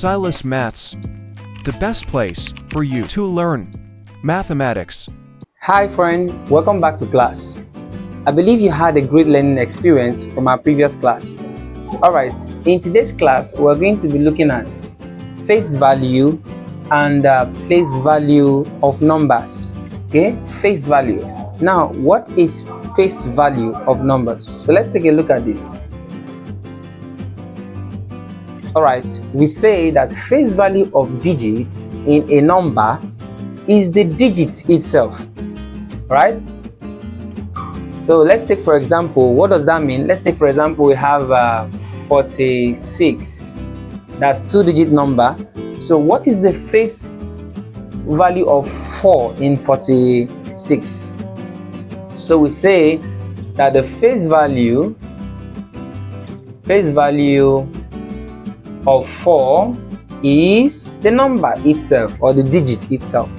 Silas Maths, the best place for you to learn mathematics. Hi friend, welcome back to class. I believe you had a great learning experience from our previous class. Alright, in today's class we're going to be looking at face value and place value of numbers. Okay, face value. Now, what is face value of numbers? So let's take a look at this. Alright, we say that face value of digits in a number is the digit itself, right? So let's take, for example, what does that mean? Let's take, for example, we have 46. That's two-digit number. So what is the face value of 4 in 46? So we say that the face value of 4 is the number itself, or the digit itself.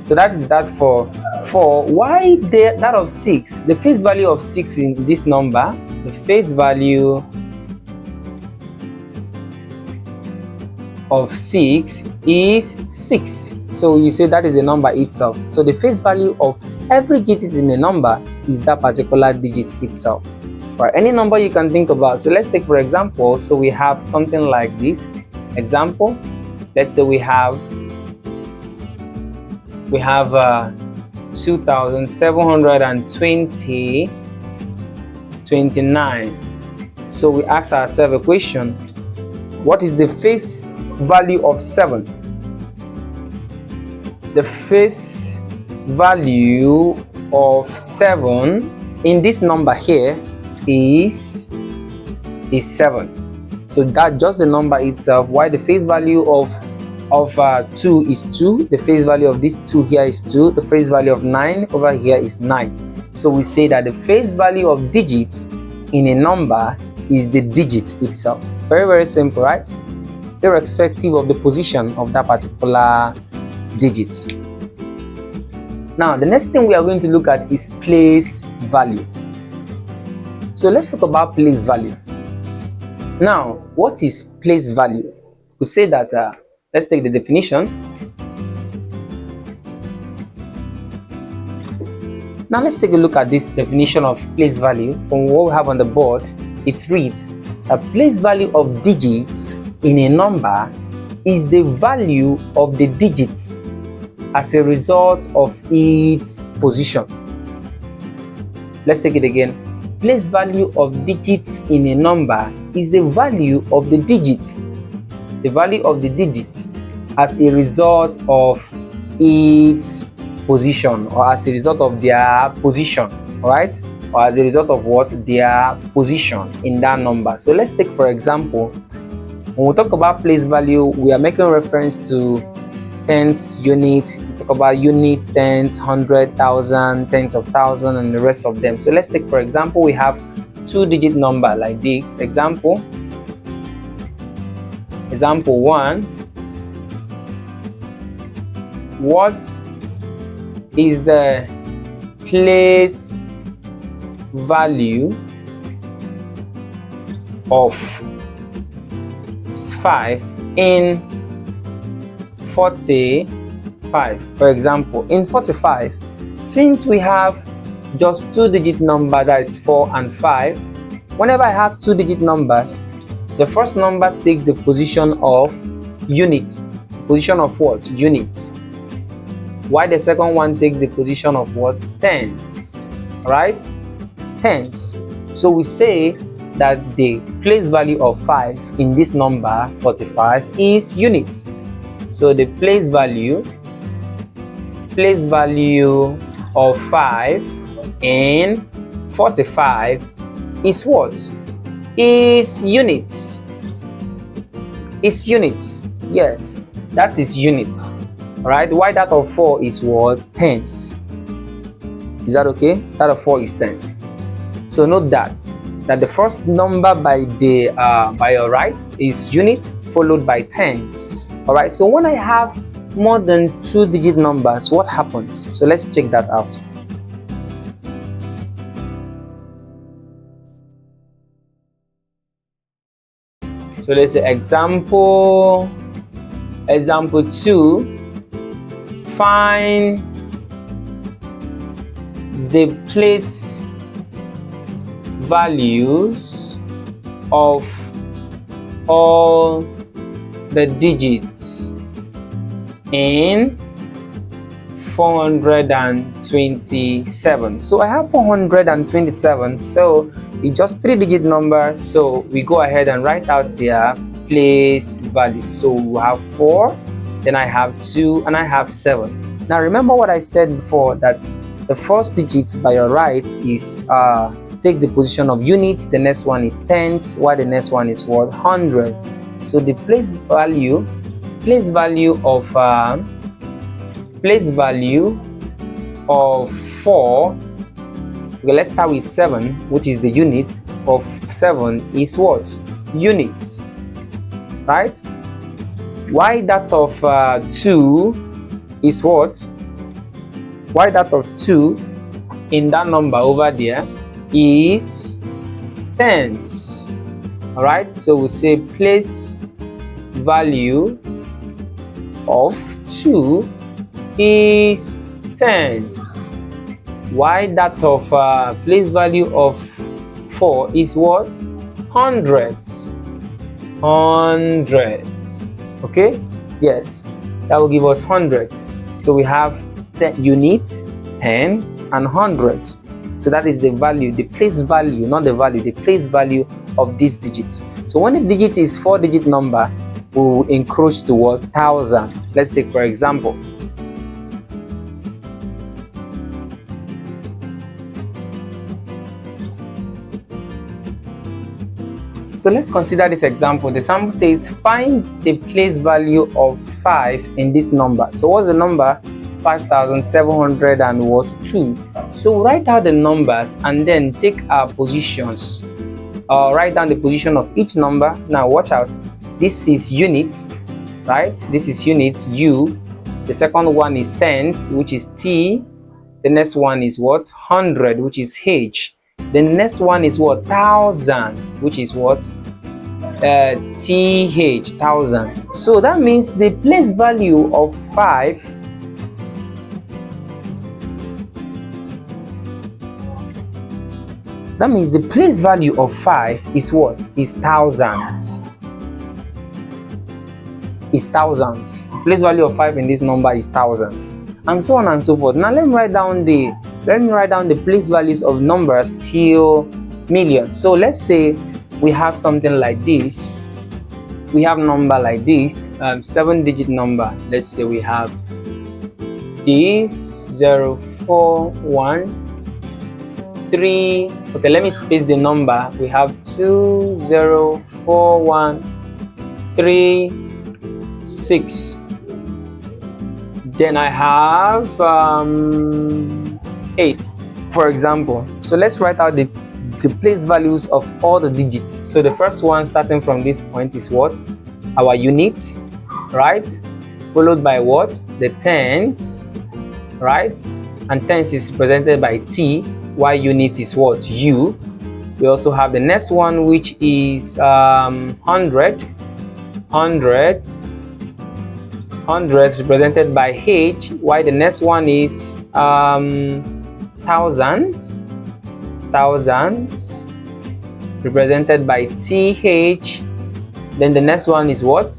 So that is that for 4. Why that of 6? The face value of 6 in this number, the face value of 6 is 6. So you say that is a number itself. So the face value of every digit in a number is that particular digit itself. Right, any number you can think about. So let's take, for example, so we have something like this. Example, let's say we have 2729. So we ask ourselves a question: what is the face value of 7? The face value of 7 in this number here is 7. So that just the number itself. Why the face value of 2 is 2, the face value of this 2 here is 2, the face value of 9 over here is 9. So we say that the face value of digits in a number is the digit itself. Very, very simple, right? Irrespective of the position of that particular digit. Now, the next thing we are going to look at is place value. So let's talk about place value. Now, what is place value? We say that, let's take the definition. Now let's take a look at this definition of place value. From what we have on the board, it reads: a place value of digits in a number is the value of the digits as a result of its position. Let's take it again. Place value of digits in a number is the value of the digits, as a result of its position, or as a result of their position, right? Or as a result of what? Their position in that number. So let's take, for example, when we talk about place value, we are making reference to tens, unit. We talk about unit, tens, 100, 1,000, tens of thousand, and the rest of them. So let's take, for example, we have two-digit number like this. Example 1. What is the place value of 5 in 45? For example, in 45, since we have just two-digit number, that is 4 and 5, whenever I have two-digit numbers, the first number takes the position of units. Position of what? Units. While the second one takes the position of what? Tens. Right? Tens. So we say that the place value of 5 in this number 45 is units. So the place value of 5 in 45 is what? Is units. Is units. Yes, that is units. Alright, why that of 4 is what? Tens. Is that okay? That of 4 is tens. So note that the first number by your right is unit, followed by tens. Alright, so when I have more than two-digit numbers, what happens? So let's check that out. So let's say example Example 2, find the place values of all the digits in 427. So I have 427, so it's just 3-digit numbers, so we go ahead and write out their place values. So we have 4, then I have 2, and I have 7. Now remember what I said before, that the first digit by your right is takes the position of units, the next one is tenths, while the next one is what? Hundreds. So the place value of 4, okay, let's start with 7, which is the unit of 7 is what? Units, right? Why that of 2 is what? Why that of 2 in that number over there is tenths. All right, so we say place value of 2 is tenths. Why that of place value of 4 is what? Hundreds. Okay, yes, that will give us hundreds. So we have the units, tenths, and hundreds. So that is the value, the place value, not the value, the place value of these digits. So when a digit is 4-digit number, we will encroach to what? 1000. Let's take for example. So let's consider this example. The sample says find the place value of 5 in this number. So what's the number? 5,702. So write out the numbers and then take our positions. Write down the position of each number. Now watch out. This is units, right? This is unit U. The second one is tenths, which is T. The next one is what? 100, which is H. The next one is what? 1000, which is what? TH, 1000. So that means the place value of 5 is what? Is thousands. Is thousands. The place value of 5 in this number is thousands, and so on and so forth. Now let me write down the place values of numbers till million. So let's say we have something like this. We have number like this, 7-digit number. Let's say we have this 041 okay, let me space the number. We have 204136. Then I have 8, for example. So let's write out the place values of all the digits. So the first one starting from this point is what? Our unit, right? Followed by what? The tens, right? And tens is represented by T, while unit is what? U. We also have the next one, which is 100. Hundreds represented by H, while the next one is thousands represented by TH. Then the next one is what?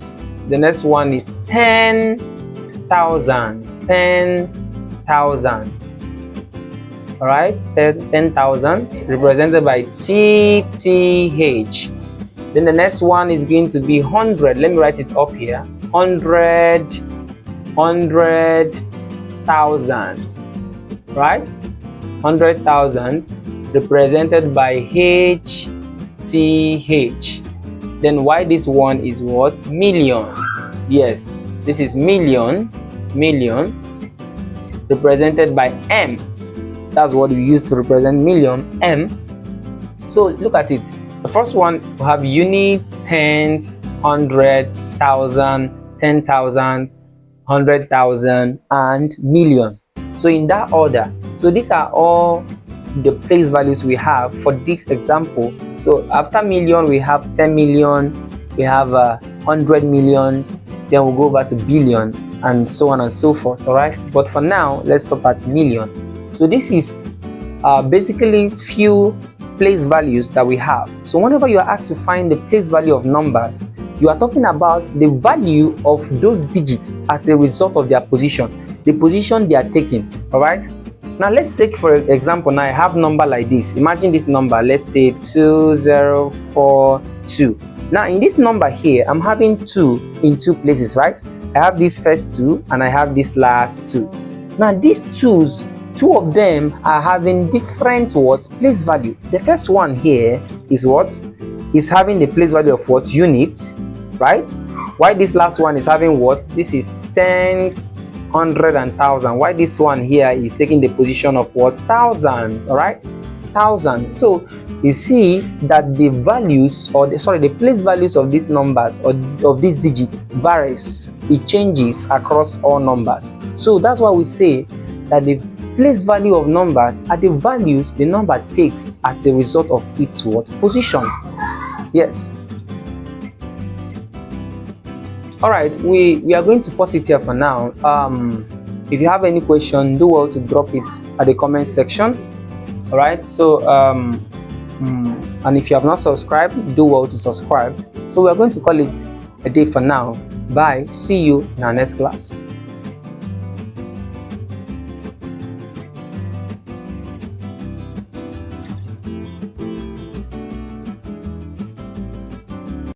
The next one is 10,000. All right, 10,000 represented by TTH. Then the next one is going to be 100. Let me write it up here. 100,000, right? 100,000 represented by HTH. Then why this one is what? Million. Yes, this is million represented by M. That's what we use to represent million, M. So look at it. The first one we have unit, tens, 100,000, 10,000, 100,000, and million. So in that order. So these are all the place values we have for this example. So after million we have 10 million, we have 100 million, then we'll go over to billion, and so on and so forth. All right, but for now, let's stop at million. So this is basically few place values that we have. So whenever you are asked to find the place value of numbers, you are talking about the value of those digits as a result of their position, the position they are taking. All right, now let's take for example, now I have number like this. Imagine this number, let's say 2042. Now in this number here, I'm having 2 in 2 places, right? I have this first 2 and I have this last 2. Now these 2's, 2 of them are having different what place value. The first one here is what is having the place value of what units, right? Why this last one is having what? This is tens, hundred, and thousand. Why this one here is taking the position of what? Thousands. All right, thousands. So you see that the values, or the place values of these numbers or of these digits varies. It changes across all numbers. So that's why we say that the place value of numbers are the values the number takes as a result of its what? Position. Yes. All right, we are going to pause it here for now. If you have any question, do well to drop it at the comment section. All right, so and if you have not subscribed, do well to subscribe. So we are going to call it a day for now. Bye. See you in our next class.